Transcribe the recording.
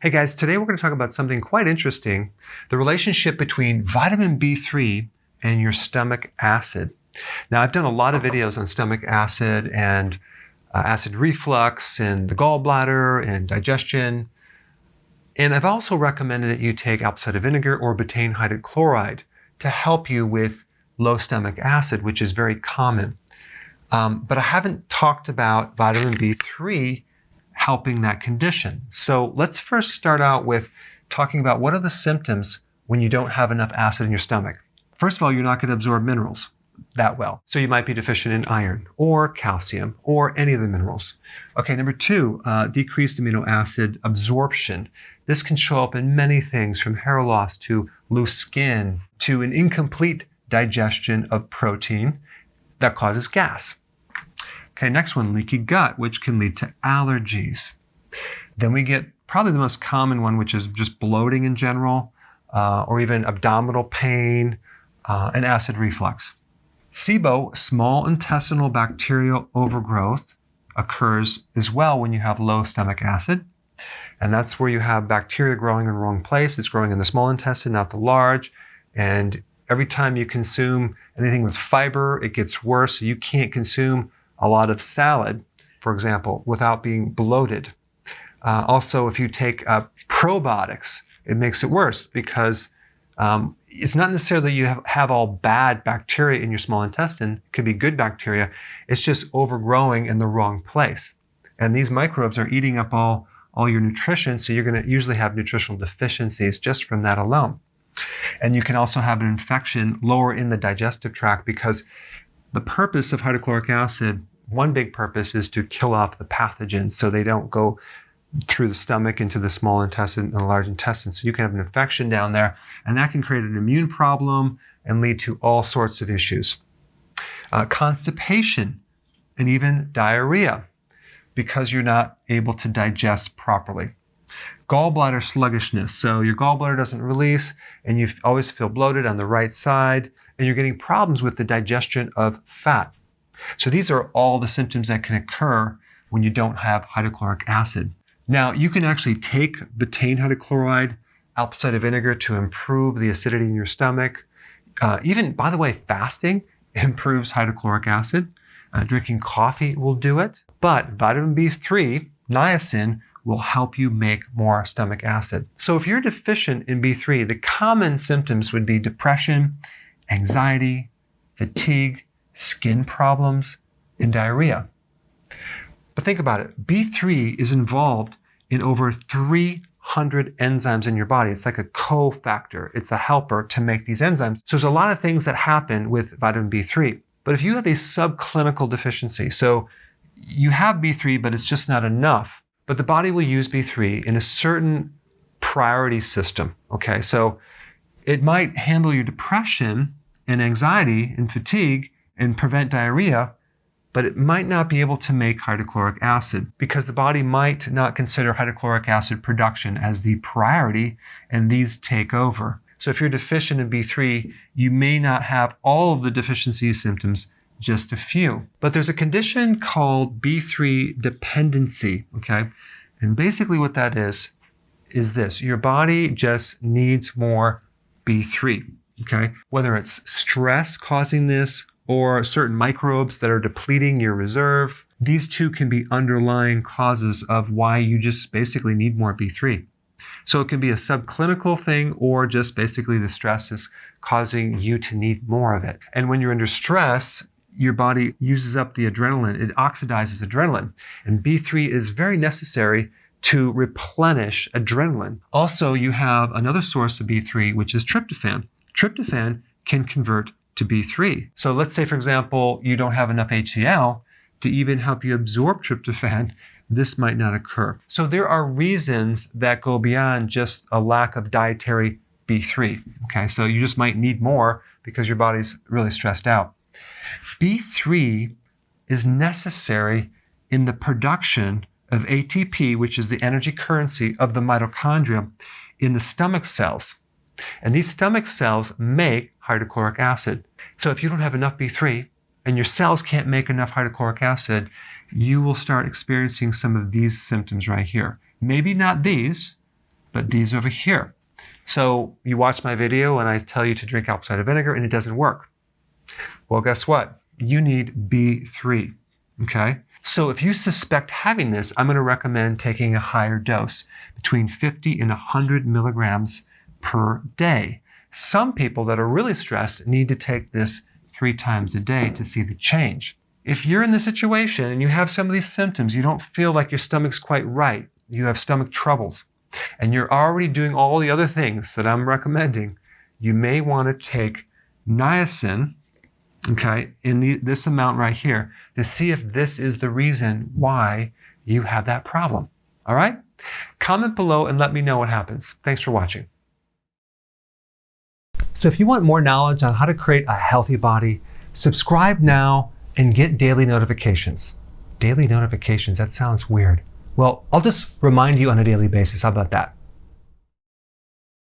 Hey guys, today we're going to talk about something quite interesting, the relationship between vitamin B3 and your stomach acid. Now, I've done a lot of videos on stomach acid and acid reflux and the gallbladder and digestion. And I've also recommended that you take cider vinegar or betaine hydrochloride to help you with low stomach acid, which is very common. But I haven't talked about vitamin B3 helping that condition. So let's first start out with talking about what are the symptoms when you don't have enough acid in your stomach. First of all, you're not going to absorb minerals that well. So you might be deficient in iron or calcium or any of the minerals. Okay, number two, decreased amino acid absorption. This can show up in many things, from hair loss to loose skin to an incomplete digestion of protein that causes gas. Okay, next one, leaky gut, which can lead to allergies. Then we get probably the most common one, which is just bloating in general, or even abdominal pain and acid reflux. SIBO, small intestinal bacterial overgrowth, occurs as well when you have low stomach acid. And that's where you have bacteria growing in the wrong place. It's growing in the small intestine, not the large. And every time you consume anything with fiber, it gets worse. So you can't consume a lot of salad, for example, without being bloated. Also, if you take probiotics, it makes it worse because it's not necessarily that you have all bad bacteria in your small intestine. It could be good bacteria. It's just overgrowing in the wrong place. And these microbes are eating up all your nutrition, so you're going to usually have nutritional deficiencies just from that alone. And you can also have an infection lower in the digestive tract because the purpose of hydrochloric acid, one big purpose, is to kill off the pathogens so they don't go through the stomach into the small intestine and the large intestine. So you can have an infection down there, and that can create an immune problem and lead to all sorts of issues. Constipation and even diarrhea because you're not able to digest properly. Gallbladder sluggishness. So your gallbladder doesn't release and you always feel bloated on the right side, and you're getting problems with the digestion of fat. So these are all the symptoms that can occur when you don't have hydrochloric acid. Now, you can actually take betaine hydrochloride, cider vinegar to improve the acidity in your stomach. Even, by the way, fasting improves hydrochloric acid. Drinking coffee will do it. But vitamin B3, niacin, will help you make more stomach acid. So if you're deficient in B3, the common symptoms would be depression, anxiety, fatigue, skin problems, and diarrhea. But think about it. B3 is involved in over 300 enzymes in your body. It's like a cofactor. It's a helper to make these enzymes. So there's a lot of things that happen with vitamin B3. But if you have a subclinical deficiency, so you have B3, but it's just not enough, but the body will use B3 in a certain priority system. Okay, so it might handle your depression and anxiety and fatigue and prevent diarrhea, but it might not be able to make hydrochloric acid because the body might not consider hydrochloric acid production as the priority, and these take over. So if you're deficient in B3, you may not have all of the deficiency symptoms, just a few. But there's a condition called B3 dependency, okay? And basically what that is this. Your body just needs more B3, okay? Whether it's stress causing this or certain microbes that are depleting your reserve, these two can be underlying causes of why you just basically need more B3. So it can be a subclinical thing, or just basically the stress is causing you to need more of it. And when you're under stress, your body uses up the adrenaline. It oxidizes adrenaline. And B3 is very necessary to replenish adrenaline. Also, you have another source of B3, which is tryptophan. Tryptophan can convert to B3. So let's say, for example, you don't have enough HCl to even help you absorb tryptophan. This might not occur. So there are reasons that go beyond just a lack of dietary B3. Okay, so you just might need more because your body's really stressed out. B3 is necessary in the production of ATP, which is the energy currency of the mitochondria in the stomach cells. And these stomach cells make hydrochloric acid. So if you don't have enough B3 and your cells can't make enough hydrochloric acid, you will start experiencing some of these symptoms right here. Maybe not these, but these over here. So you watch my video and I tell you to drink apple cider vinegar and it doesn't work. Well, guess what? You need B3, okay? So if you suspect having this, I'm going to recommend taking a higher dose, between 50 and 100 milligrams per day. Some people that are really stressed need to take this 3 times a day to see the change. If you're in this situation and you have some of these symptoms, you don't feel like your stomach's quite right, you have stomach troubles, and you're already doing all the other things that I'm recommending, you may want to take niacin, okay, in this amount right here, to see if this is the reason why you have that problem. All right? Comment below and let me know what happens. Thanks for watching. So if you want more knowledge on how to create a healthy body, subscribe now and get daily notifications. Daily notifications, that sounds weird. Well, I'll just remind you on a daily basis. How about that?